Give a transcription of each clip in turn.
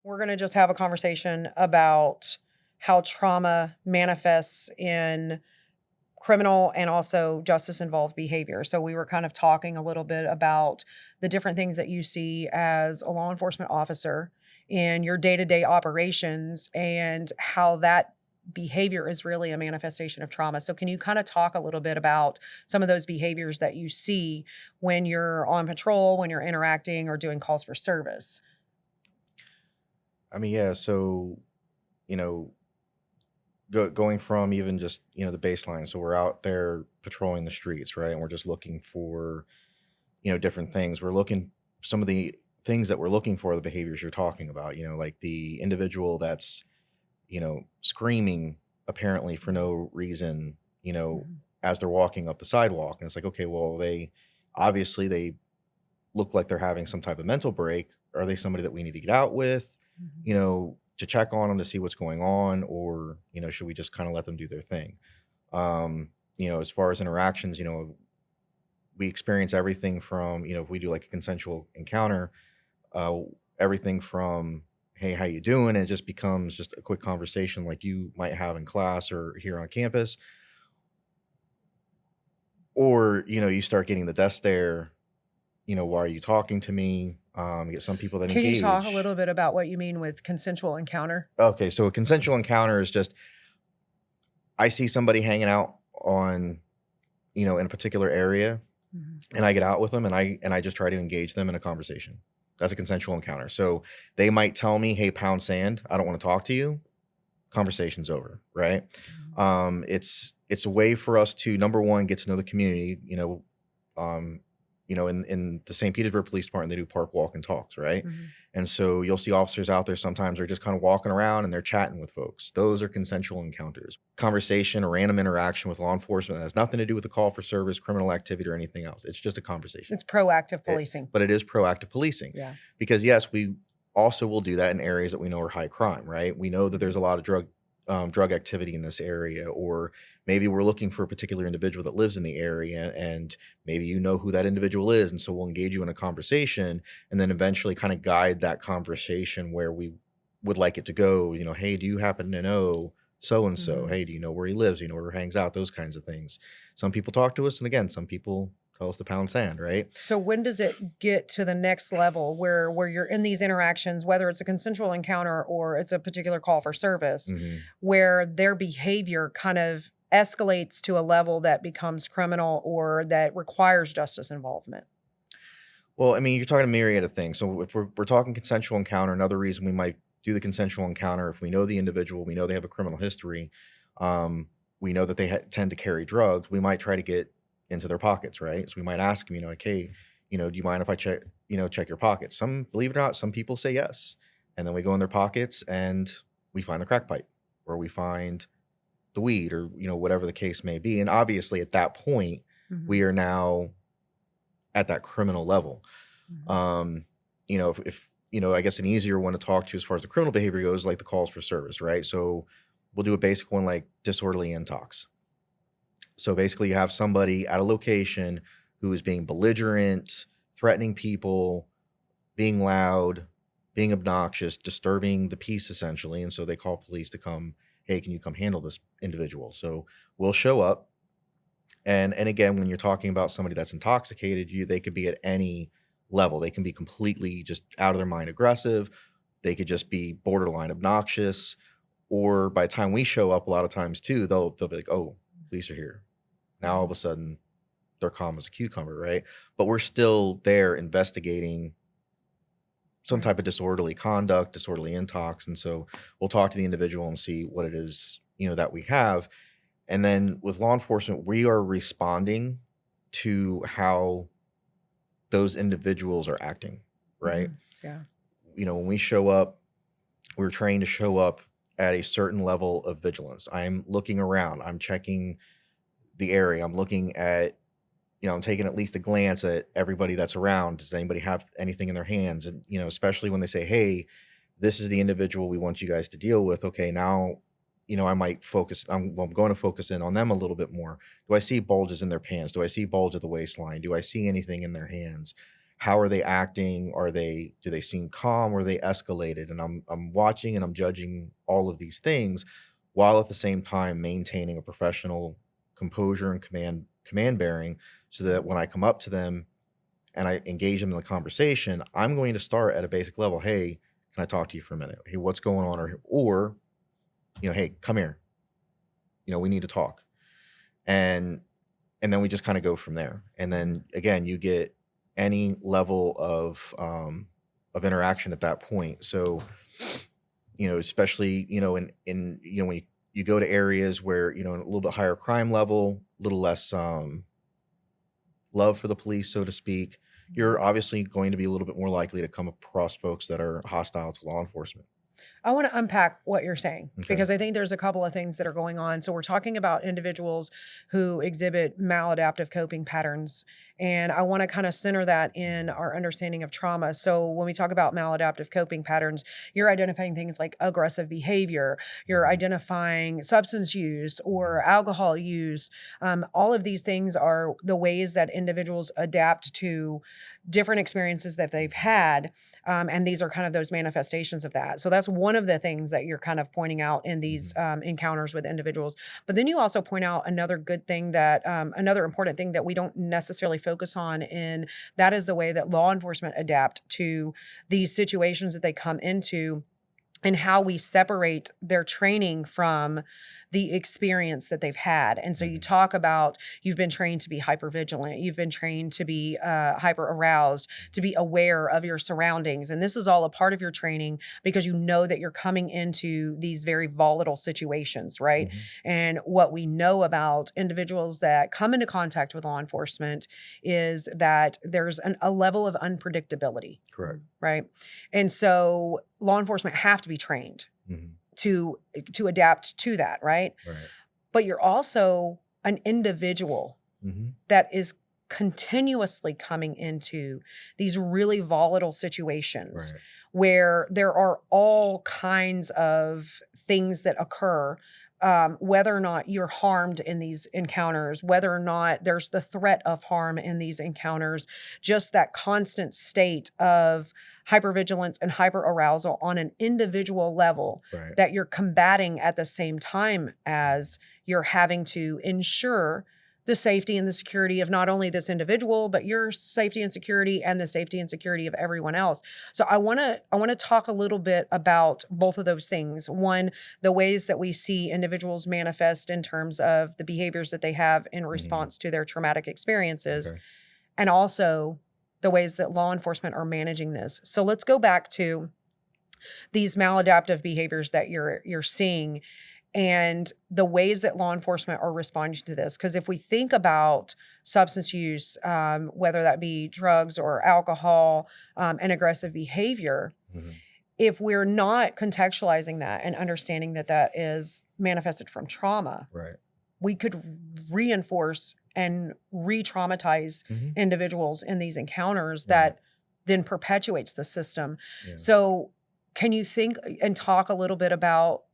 We're going to just have a conversation about how trauma manifests in criminal and also justice involved behavior. So, we were kind of talking a little bit about the different things that you see as a law enforcement officer in your day to day operations and how that behavior is really a manifestation of trauma. So, can you kind of talk a little bit about some of those behaviors that you see when you're on patrol, when you're interacting or doing calls for service? I mean, yeah. So, you know, going from even just the baseline. So we're out there patrolling the streets, right? And we're just looking for different things. We're looking some of the things that we're looking for, the behaviors you're talking about. Like the individual that's screaming apparently for no reason. Mhm. As they're walking up the sidewalk, and it's like, okay, well, they look like they're having some type of mental break. Are they somebody that we need to get out with, Mhm. to check on them to see what's going on? Or, should we just kind of let them do their thing? As far as interactions, we experience everything from, if we do like a consensual encounter, uh, everything from, hey, how you doing? And it just becomes just a quick conversation like you might have in class or here on campus. Or, you start getting the death stare. Why are you talking to me? You get some people that Can you talk a engage. little bit about what you mean with consensual encounter? Okay, so a consensual encounter is just I see somebody hanging out on, in a particular area, Mhm. and I get out with them and I just try to engage them in a conversation. That's a consensual encounter. So they might tell me, "Hey, pound sand, I don't want to talk to you." Conversation's over, right? Mhm. It's a way for us to, number one, get to know the community. Um, in the St. Petersburg Police Department, they do park walk and talks, right? Mhm. And so you'll see officers out there sometimes are just kind of walking around and they're chatting with folks. Those are consensual encounters. Conversation, a random interaction with law enforcement that has nothing to do with the call for service, criminal activity, or anything else. It's just a conversation. It's proactive It, policing. but it is proactive policing Yeah. because yes, we also will do that in areas that we know are high crime, right? We know that there's Mhm. a lot of drug activity in this area, or maybe we're looking for a particular individual that lives in the area, and maybe you know who that individual is, and so we'll engage you in a conversation, and then eventually kind of guide that conversation where we would like it to go. Hey, do you happen to know so and so? Mhm. Hey, do you know where he lives? Do you know where he hangs out? Those kinds of things. Some people talk to us, and again, some people tell us to pound sand, right? So when does it get to the next level where you're in these interactions, whether it's a consensual encounter or it's a particular call for service, Mhm. where their behavior kind of escalates to a level that becomes criminal or that requires justice involvement? Well, I mean, you're talking a myriad of things. So if we're talking consensual encounter, another reason we might do the consensual encounter, if we know the individual, we know they have a criminal history, um, we know that they tend to carry drugs, we might try to get into their pockets, right? So we might ask them, like, hey, do you mind if I check your pockets? Some, believe it or not, some people say yes, and then we go in their pockets and we find the crack pipe, or we find the weed, or whatever the case may be. And obviously, at that point, we Mhm. are now at that criminal level. Mhm. um, if I guess an easier one to talk to as far as the criminal behavior goes, like the calls for service, right? So we'll do a basic one like disorderly intox. So basically, you have somebody at a location who is being belligerent, threatening people, being loud, being obnoxious, disturbing the peace essentially. And so they call police to come, hey, can you come handle this individual? So we'll show up. And again, when you're talking about somebody that's intoxicated, they could be at any level. They can be completely just out of their mind aggressive. They could just be borderline obnoxious. Or by the time we show up, a lot of times too, they'll be like, "Oh, police are here." Now all of Mhm. a sudden they're calm as a cucumber, right? But we're still there investigating some Right. type of disorderly conduct, disorderly intox. And so we'll talk to the individual and see what it is, that we have. And then with law enforcement, we are responding to how those individuals are acting, right? Mhm. Yeah. When we show up, we're trained to show up at a certain level of vigilance. I'm looking around, I'm checking the area, I'm looking at, I'm taking at least a glance at everybody that's around. Does anybody have anything in their hands? And, especially when they say, hey, this is the individual we want you guys to deal with. Okay, now, I might focus, I'm going to focus in on them a little bit more. Do I see bulges in their pants? Do I see bulge at the waistline? Do I see anything in their hands? how are they acting? Do they seem calm, or are they escalated? And I'm watching and I'm judging all of these things, while at the same time maintaining a professional composure and command bearing, so that when I come up to them and I engage them in the conversation, I'm going to start at a basic level. Hey, can I talk to you for a minute? Hey, what's going on? Or hey, come here. We need to talk. And then we just kind of go from there. And then again, you get any level of interaction at that point. So, especially, when you go to areas where, a little bit higher crime level, a little less love for the police, so to speak, you're obviously going to be a little bit more likely to come across folks that are hostile to law enforcement. I want to unpack what you're saying Okay. because I think there's a couple of things that are going on. So we're talking about individuals who exhibit maladaptive coping patterns, and I want to kind of center that in our understanding of trauma. So when we talk about maladaptive coping patterns, you're identifying things like aggressive behavior, you're identifying substance use or alcohol use. All of these things are the ways that individuals adapt to different experiences that they've had. And these are kind of those manifestations of that. So that's one of the things that you're kind of pointing out in these encounters with individuals. But then you also point out another good thing that, another important thing that we don't necessarily focus on, and that is the way that law enforcement adapt to these situations that they come into, and how we separate their training from the experience that they've had. And so you talk about, you've been trained to be hypervigilant, you've been trained to be hyper aroused, to be aware of your surroundings. And this is all a part of your training because you know that you're coming into these very volatile situations, right? And what we know about individuals that come into contact with law enforcement is that there's a level of unpredictability. Correct. Right. And so law enforcement have to be trained to adapt to that, right? But you're also an individual that is continuously coming into these really volatile situations where there are all kinds of things that occur, whether or not you're harmed in these encounters, whether or not there's the threat of harm in these encounters, just that constant state of hypervigilance and hyperarousal on an individual level that you're combating at the same time as you're having to ensure the safety and the security of not only this individual, but your safety and security and the safety and security of everyone else. So I want to talk a little bit about both of those things. One, the ways that we see individuals manifest in terms of the behaviors that they have in response to their traumatic experiences, and also the ways that law enforcement are managing this. So let's go back to these maladaptive behaviors that you're seeing, and the ways that law enforcement are responding to this. Because if we think about substance use, whether that be drugs or alcohol, and aggressive behavior, if we're not contextualizing that and understanding that that is manifested from trauma, we could reinforce and re-traumatize individuals in these encounters that then perpetuates the system. So can you think and talk a little bit about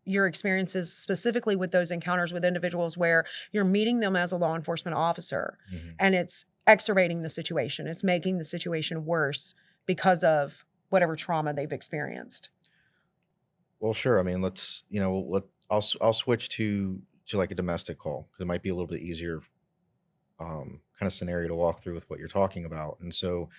your experiences specifically with those encounters with individuals where you're meeting them as a law enforcement officer and it's exacerbating the situation, it's making the situation worse because of whatever trauma they've experienced? Well, sure. I mean, I'll switch to like a domestic call, because it might be a little bit easier kind of scenario to walk through with what you're talking about. And so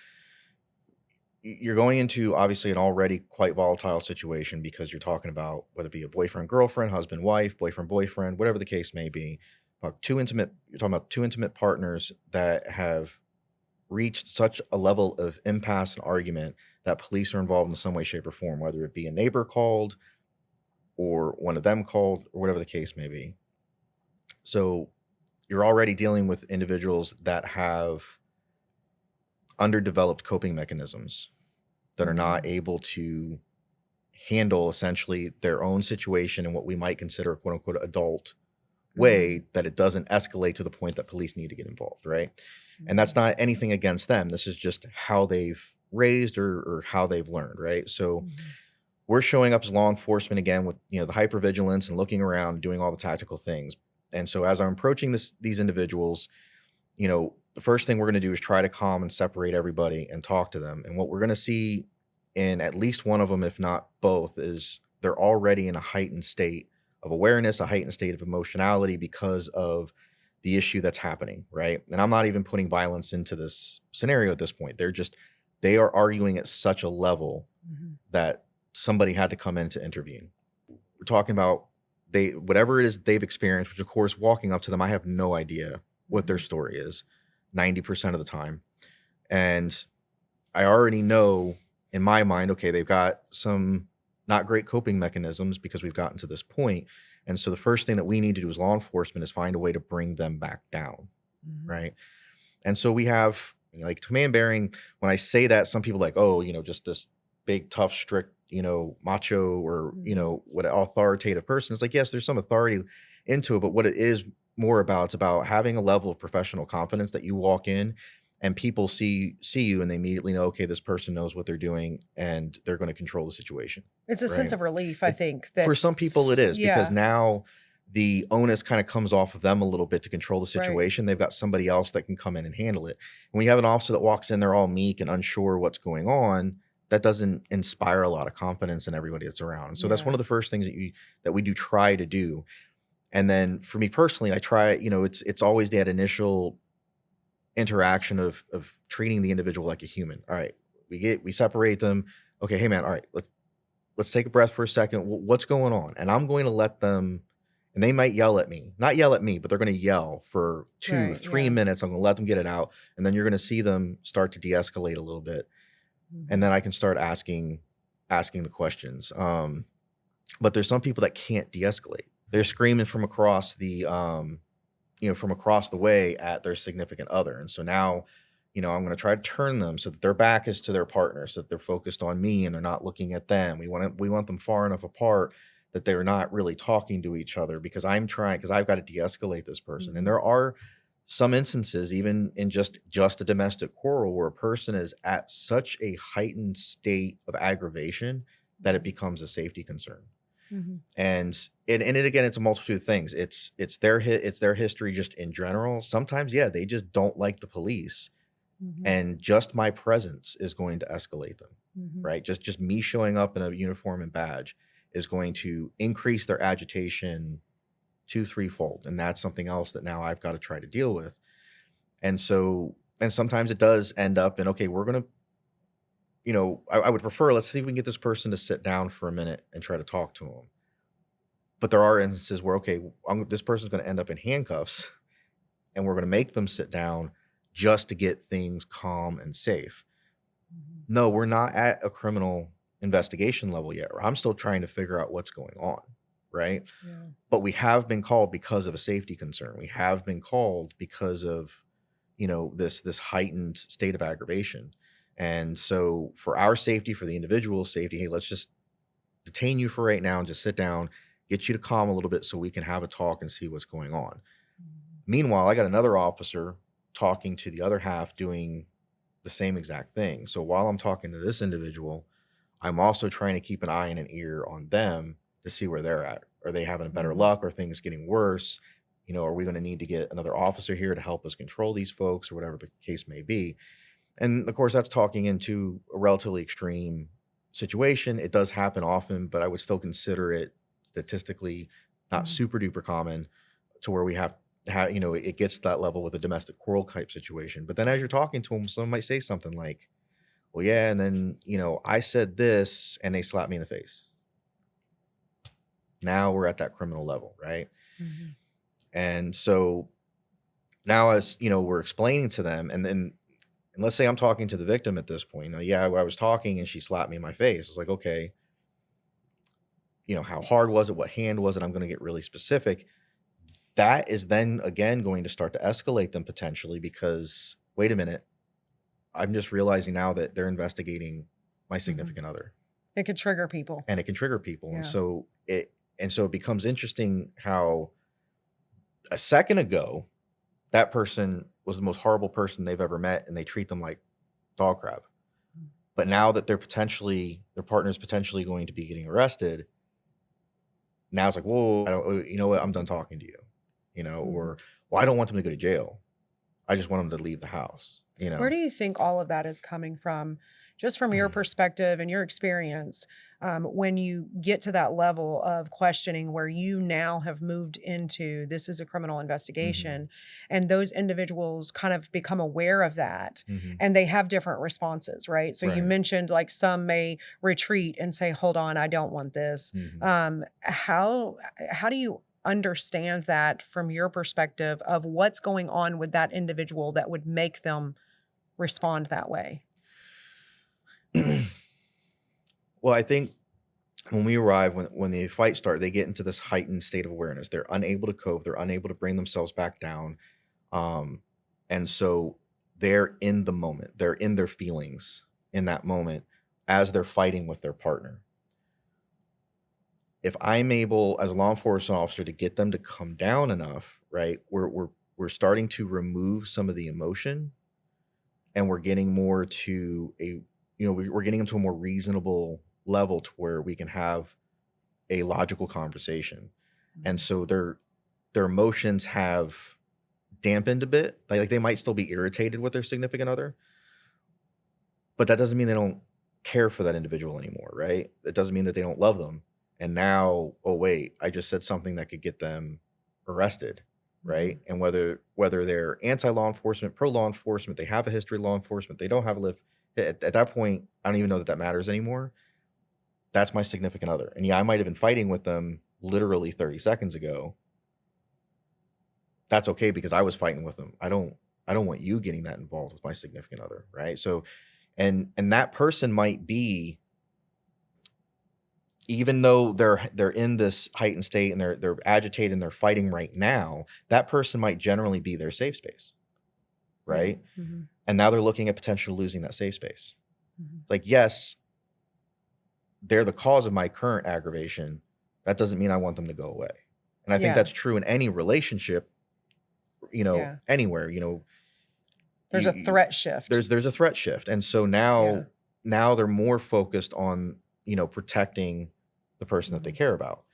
you're going into obviously an already quite volatile situation, because you're talking about whether it be a boyfriend, girlfriend, husband, wife, boyfriend, boyfriend, whatever the case may be. You're talking about two intimate partners that have reached such a level of impasse and argument that police are involved in some way, shape, or form, whether it be a neighbor called or one of them called or whatever the case may be. So you're already dealing with individuals that have underdeveloped coping mechanisms, that are not able to handle essentially their own situation in what we might consider a quote unquote adult way, that it doesn't escalate to the point that police need to get involved, right? And that's not anything against them. This is just how they've raised or how they've learned, right? So we're showing up as law enforcement again with the hypervigilance and looking around, doing all the tactical things. And so as I'm approaching these individuals, the first thing we're going to do is try to calm and separate everybody and talk to them. And what we're going to see in at least one of them, if not both, is they're already in a heightened state of awareness, a heightened state of emotionality because of the issue that's happening, right? And I'm not even putting violence into this scenario at this point. They are arguing at such a level that somebody had to come in to intervene. We're talking about whatever it is they've experienced, which of course, walking up to them, I have no idea what their story is 90% of the time. And I already know in my mind, okay, they've got some not great coping mechanisms because we've gotten to this point. And so the first thing that we need to do as law enforcement is find a way to bring them back down, right? And so we have, like, command bearing. When I say that, some people are like, oh, just this big, tough, strict, macho or, what authoritative person. It's like, yes, there's some authority into it, but what it is more about, it's about having a level of professional confidence that you walk in and people see you and they immediately know, okay, this person knows what they're doing and they're going to control the situation. It's a sense Right. of relief, I think. That For some people it is, because yeah, now the onus kind of comes off of them a little bit to control the right. situation. They've got somebody else that can come in and handle it. And when you have an officer that walks in, they're all meek and unsure what's going on, that doesn't inspire a lot of confidence in everybody that's around. And so that's one Yeah. of the first things that we do try to do. And then for me personally, I try, it's always that initial interaction of treating the individual like a human. All right, we separate them. Okay, hey man, all right, let's take a breath for a second. What's going on? And I'm going to let them, and they might yell at me, not yell at me, but they're going to yell for 2, Right. 3 Yeah. minutes. I'm going to let them get it out. And then you're going to see them start to de-escalate a little bit. And then I can start asking the questions. But there's some people that can't de-escalate. They're screaming from across the, from across the way at their significant other. And so now, I'm going to try to turn them so that their back is to their partner, so that they're focused on me and they're not looking at them. We want them far enough apart that they're not really talking to each other, because I've got to de-escalate this person. And there are some instances, even in just a domestic quarrel, where a person is at such a heightened state of aggravation that it becomes a safety concern. And again, it's a multitude of things. It's their history just in general. Sometimes, yeah, they just don't like the police, and just my presence is going to escalate them, right? Just me showing up in a uniform and badge is going to increase their agitation 2, 3-fold, and that's something else that now I've got to try to deal with. And sometimes it does end up in, okay, we're gonna, I would prefer, let's see if we can get this person to sit down for a minute and try to talk to them. But there are instances where, okay, this person's going to end up in handcuffs, and we're going to make them sit down just to get things calm and safe. No, we're not at a criminal investigation level yet. I'm still trying to figure out what's going on, right? Yeah. But we have been called because of a safety concern. We have been called because of, this heightened state of aggravation. And so for our safety, for the individual's safety, hey, let's just detain you for right now and just sit down, get you to calm a little bit so we can have a talk and see what's going on. Meanwhile, I got another officer talking to the other half doing the same exact thing. So while I'm talking to this individual, I'm also trying to keep an eye and an ear on them to see where they're at. Are they having better luck? Are things getting worse? Are we going to need to get another officer here to help us control these folks, or whatever the case may be? And of course, that's talking into a relatively extreme situation. It does happen often, but I would still consider it statistically not super duper common to where we have it gets to that level with a domestic quarrel type situation. But then as you're talking to them, someone might say something like, well, yeah, and then, I said this and they slapped me in the face. Now we're at that criminal level, right? And so now, as we're explaining to them, and let's say I'm talking to the victim at this point, yeah, I was talking and she slapped me in my face. It's like, okay, how hard was it? What hand was it? I'm going to get really specific. That is then again going to start to escalate them potentially, because wait a minute, I'm just realizing now that they're investigating my significant other. It could trigger people. And it can trigger people. Yeah. And so it becomes interesting how a second ago that person was the most horrible person they've ever met and they treat them like dog crap. But now that their partner's potentially going to be getting arrested, now it's like, whoa, you know what? I'm done talking to you, or, well, I don't want them to go to jail. I just want them to leave the house, you Where know? do you think all of that is coming from, just from your perspective and your experience, when you get to that level of questioning where you now have moved into this is a criminal Mhm. investigation, and those individuals kind of become aware of that, Mhm. and they have different responses, right? So you Right. mentioned like some may retreat and say, "Hold on, I don't want this." Mhm. How do you understand that from your perspective of what's going on with that individual that would make them respond that way? Well, I think when we arrive, when the fight starts, they get into this heightened state of awareness. They're unable to cope. They're unable to bring themselves back down. Um, and so they're in the moment. They're in their feelings in that moment as they're fighting with their partner. If I'm able, as a law enforcement officer, to get them to come down enough, right? We're starting to remove some of the emotion, and we're getting more to a, we're getting into a more reasonable level to where we can have a logical conversation. And Mhm. so their emotions have dampened a bit. Like they might still be irritated with their significant other, but that doesn't mean they don't care for that individual anymore, right? It doesn't mean that they don't love them. And now, oh wait, I just said something that could get them arrested, Mhm. right? And whether they're anti-law enforcement, pro-law enforcement, they have a history of law enforcement, they don't have a live at that point, I don't even know that that matters anymore. That's my significant other. And yeah, I might have been fighting with them literally 30 seconds ago. That's okay because I was fighting with them. I don't want you getting that involved with my significant other, right? So and that person might be, even though they're in this heightened state and they're agitated and they're fighting right now, that person might generally be their safe space, Right. right? Mhm. And now they're looking at potentially losing that safe space. Mhm. Like, yes, they're the cause of my current aggravation. That doesn't mean I want them to go away. And I think Yeah. that's true in any relationship, Yeah. anywhere, There's a you threat shift. there's a threat shift. And so Yeah. now they're more focused on, protecting the person that they Mhm. care about.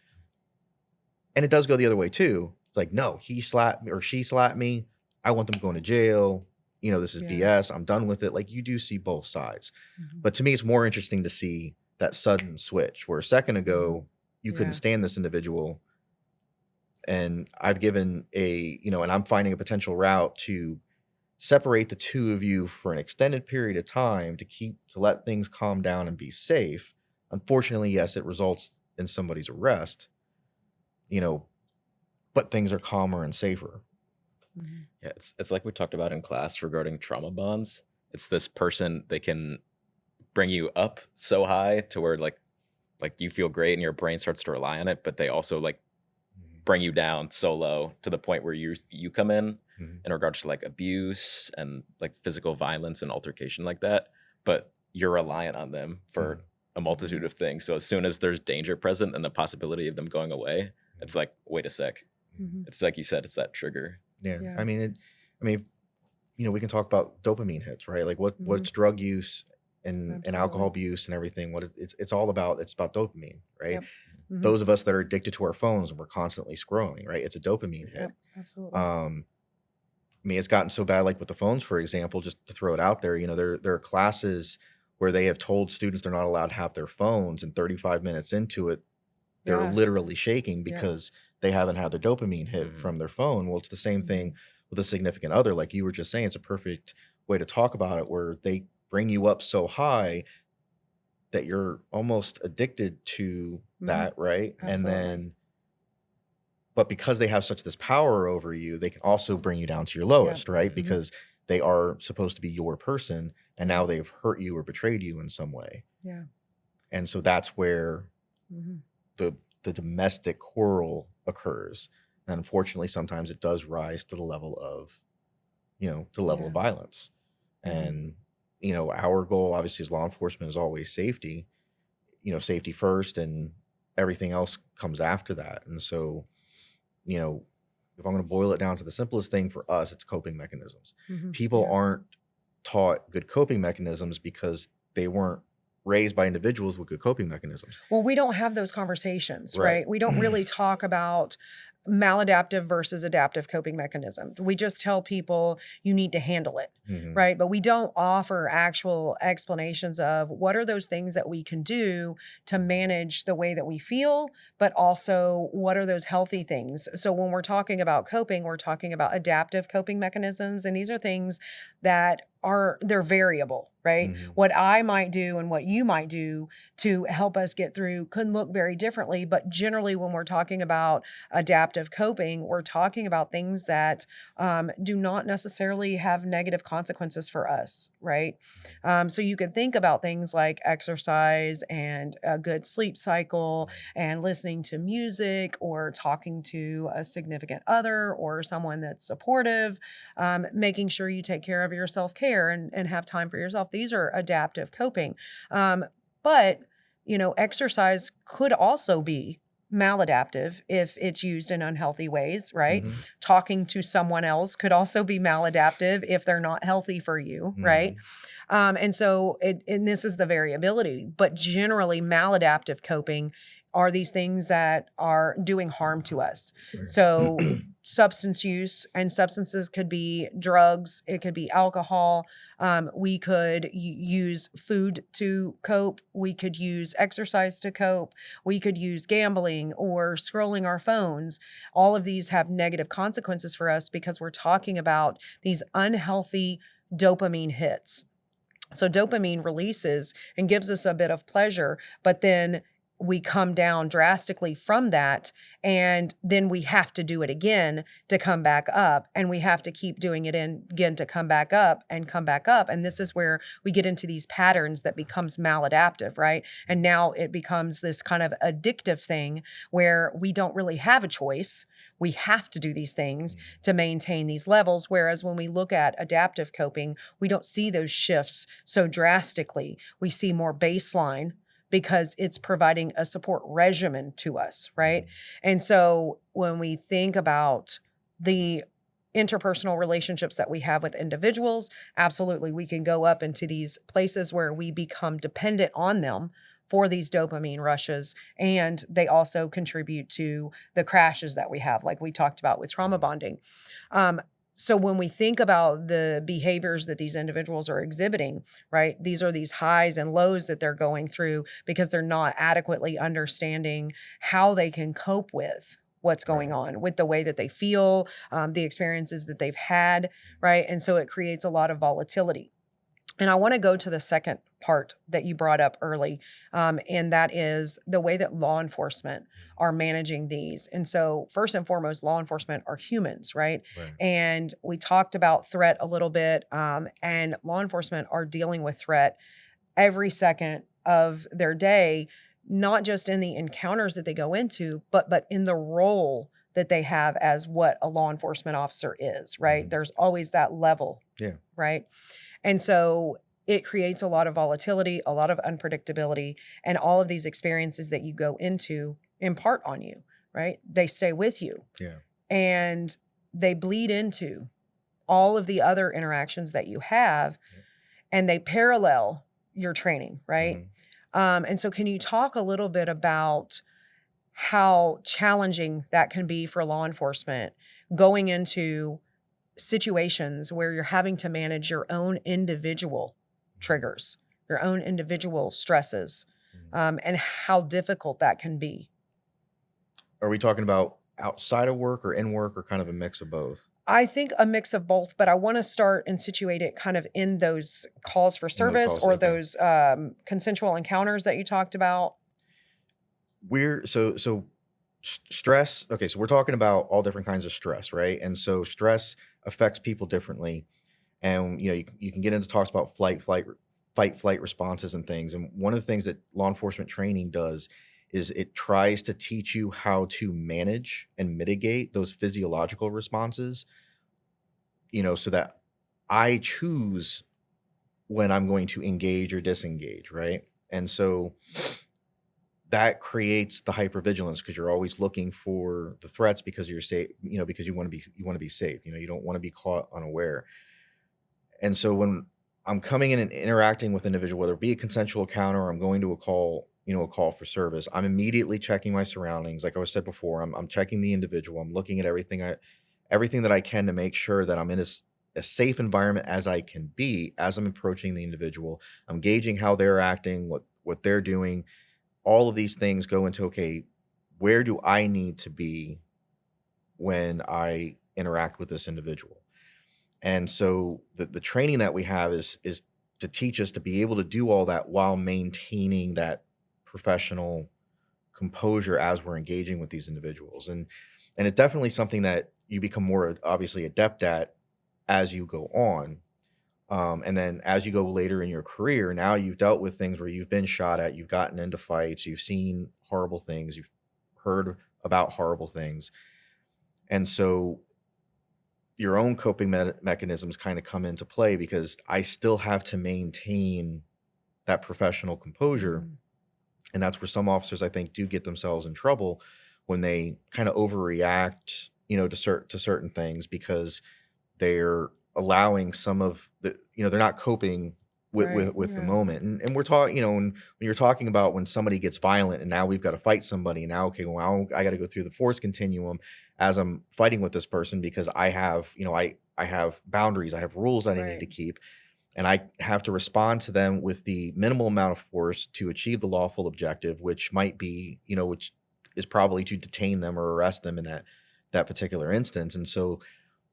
And it does go the other way too. It's like, no, he slapped me or she slapped me. I want them going to jail. This is Yeah. BS. I'm done with it. Like you do see both sides. Mhm. But to me, it's more interesting to see that sudden switch where a second Mhm. ago you couldn't Yeah. stand this individual. And I've given and I'm finding a potential route to separate the two of you for an extended period of time to let things calm down and be safe. Unfortunately, yes, it results in somebody's arrest, you know, but things are calmer and safer. Mhm. Yeah, it's like we talked about in class regarding trauma bonds. It's this person, they can bring you up so high to where like you feel great and your brain starts to rely on it, but they also like Mhm, bring you down so low to the point where you come mhm, in regards to like abuse and like physical violence and altercation like that, but you're reliant on them for mhm, a multitude Mhm. of things. So as soon as there's danger present and the possibility of them going away, mhm, it's like, wait a sec. mhm. Mhm. It's like you said, it's that trigger. Yeah, Yeah. I mean, we can talk about dopamine hits, right? Like Mhm. what's drug use and alcohol Absolutely. abuse and everything. It's about dopamine, right? Yep. Mhm. Those of us that are addicted to our phones and we're constantly scrolling, right? It's a dopamine hit. Yep. Absolutely. Um, it's gotten so bad, like with the phones, for example, just to throw it out there, there are classes where they have told students they're not allowed to have their phones, and 35 minutes into it, they're Yeah. literally shaking Yep. because they haven't had their dopamine hit Mhm. from their phone. Well, it's the same thing Mhm. with a significant other. Like you were just saying, it's a perfect way to talk about it, where they bring you up so high that you're almost addicted to Mhm. that, right? And Absolutely. then, but because they have such this power over you, they can also bring you down to your Yep. lowest, right? Mhm. Mhm. Because they are supposed to be your person, and now Yep. they've hurt you or betrayed you in some way. Yeah. And so that's where Mhm. the the domestic quarrel occurs. And unfortunately, sometimes it does rise to the level of, Yeah. violence. Mhm. And, our goal obviously as law enforcement is always safety, safety first, and everything else comes after that. And so, you know, if I'm going to boil it down to the simplest thing for us, it's coping mechanisms. Mhm. People Yeah. aren't taught good coping mechanisms because they weren't raised by individuals with good coping mechanisms. Well, we don't have those conversations, Right. right? We don't really talk about maladaptive versus adaptive coping mechanism. We just tell people you need to handle it, Mhm. right? But we don't offer actual explanations of what are those things that we can do to manage the way that we feel, but also what are those healthy things. So when we're talking about coping, we're talking about adaptive coping mechanisms, and these are things that they're variable, right? Mhm. What I might do and what you might do to help us get through can look very differently, but generally when we're talking about adaptive coping, we're talking about things that do not necessarily have negative consequences for us, right? So you can think about things like exercise and a good sleep cycle and listening to music or talking to a significant other or someone that's supportive, making sure you take care of your self-care and have time for yourself. These are adaptive coping. But, exercise could also be maladaptive if it's used in unhealthy ways, right? Mhm. Talking to someone else could also be maladaptive if they're not healthy for you, right? Mhm. And this is the variability, but generally maladaptive coping are these things that are doing harm to us. So substance use, and substances could be drugs, it could be alcohol. We could use food to cope. We could use exercise to cope. We could use gambling or scrolling our phones. All of these have negative consequences for us because we're talking about these unhealthy dopamine hits. So dopamine releases and gives us a bit of pleasure, but then we come down drastically from that, and then we have to do it again to come back up, and we have to keep doing it again to come back up and come back up. And this is where we get into these patterns that becomes maladaptive, right? And now it becomes this kind of addictive thing where we don't really have a choice. We have to do these things to maintain these levels. Whereas when we look at adaptive coping, we don't see those shifts so drastically. We see more baseline because it's providing a support regimen to us, right? And so when we think about the interpersonal relationships that we have with individuals, absolutely, we can go up into these places where we become dependent on them for these dopamine rushes, and they also contribute to the crashes that we have, like we talked about with trauma bonding. So when we think about the behaviors that these individuals are exhibiting, right, these are these highs and lows that they're going through because they're not adequately understanding how they can cope with what's going Right. on with the way that they feel, the experiences that they've had, right? And so it creates a lot of volatility. And I want to go to the second part that you brought up early, and that is the way that law enforcement are managing these. And so, first and foremost, law enforcement are humans, right? Right. And we talked about threat a little bit, and law enforcement are dealing with threat every second of their day, not just in the encounters that they go into, but in the role that they have as what a law enforcement officer is, right? Mhm. There's always that level, Yeah. right? And so it creates a lot of volatility, a lot of unpredictability, and all of these experiences that you go into impart on you, right? They stay with you Yeah. and they bleed into all of the other interactions that you have, Yep. and they parallel your training, right? And so, can you talk a little bit about how challenging that can be for law enforcement going into situations where you're having to manage your own individual triggers, your own individual stresses, and how difficult that can be? Are we talking about outside of work or in work or kind of a mix of both? I think a mix of both, but I want to start and situate it kind of in those calls for In those service calls, or okay. those consensual encounters that you talked about. Stress. Okay, so we're talking about all different kinds of stress, right? And so stress affects people differently, and you can get into talks about fight, flight responses and things. And one of the things that law enforcement training does is it tries to teach you how to manage and mitigate those physiological responses, so that I choose when I'm going to engage or disengage, right? And so that creates the hypervigilance because you're always looking for the threats because you're safe, because you want to be safe. You don't want to be caught unaware. And so when I'm coming in and interacting with an individual, whether it be a consensual encounter or I'm going to a call, a call for service, I'm immediately checking my surroundings. Like I was said before, I'm checking the individual. I'm looking at everything that I can to make sure that I'm in a safe environment as I can be as I'm approaching the individual. I'm gauging how they're acting, what they're doing. All of these things go into, okay, where do I need to be when I interact with this individual? And so the training that we have is to teach us to be able to do all that while maintaining that professional composure as we're engaging with these individuals. And it's definitely something that you become more obviously adept at as you go on. And then as you go later in your career, now you've dealt with things where you've been shot at, you've gotten into fights, you've seen horrible things, you've heard about horrible things. And so your own coping mechanisms kind of come into play because I still have to maintain that professional composure. Mhm. And that's where some officers, I think, do get themselves in trouble when they kind of overreact, to certain things because they're allowing some of they're not coping with Right. with the Yeah. moment. And we're talking, when you're talking about when somebody gets violent and now we've got to fight somebody and now, okay, well, now I got to go through the force continuum as I'm fighting with this person because I have, I have boundaries, I have rules that I need Right. to keep, and I have to respond to them with the minimal amount of force to achieve the lawful objective, which might be, which is probably to detain them or arrest them in that particular instance. And so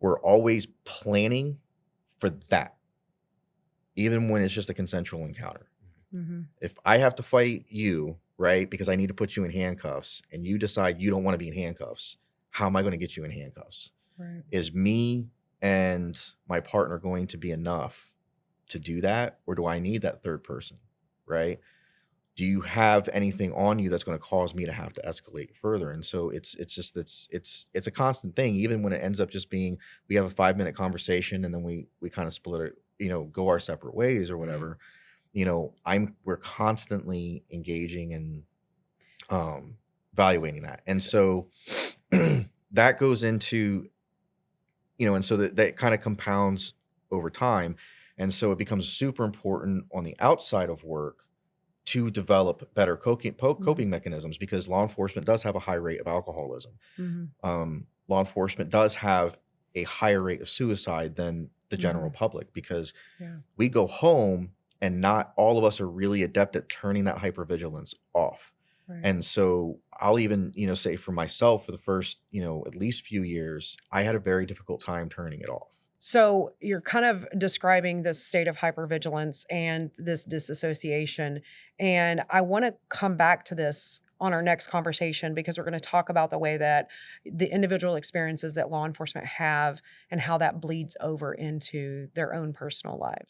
we're always planning for that, even when it's just a consensual encounter. Mm-hmm. If I have to fight you, right, because I need to put you in handcuffs and you decide you don't want to be in handcuffs, how am I going to get you in handcuffs? Right. Is me and my partner going to be enough to do that? Or do I need that third person, right? Do you have anything on you that's going to cause me to have to escalate further? And so it's a constant thing, even when it ends up just being we have a 5-minute conversation and then we kind of split it, go our separate ways or whatever. We're constantly engaging and evaluating that. And so that goes into, and so that kind of compounds over time. And so it becomes super important on the outside of work to develop better coping mechanisms because law enforcement does have a high rate of alcoholism. Mm-hmm. Law enforcement does have a higher rate of suicide than the general Mm-hmm. public because Yeah. we go home and not all of us are really adept at turning that hypervigilance off. Right. And so I'll even, say for myself, for the first, at least few years, I had a very difficult time turning it off. So you're kind of describing this state of hypervigilance and this disassociation. And I want to come back to this on our next conversation because we're going to talk about the way that the individual experiences that law enforcement have and how that bleeds over into their own personal lives.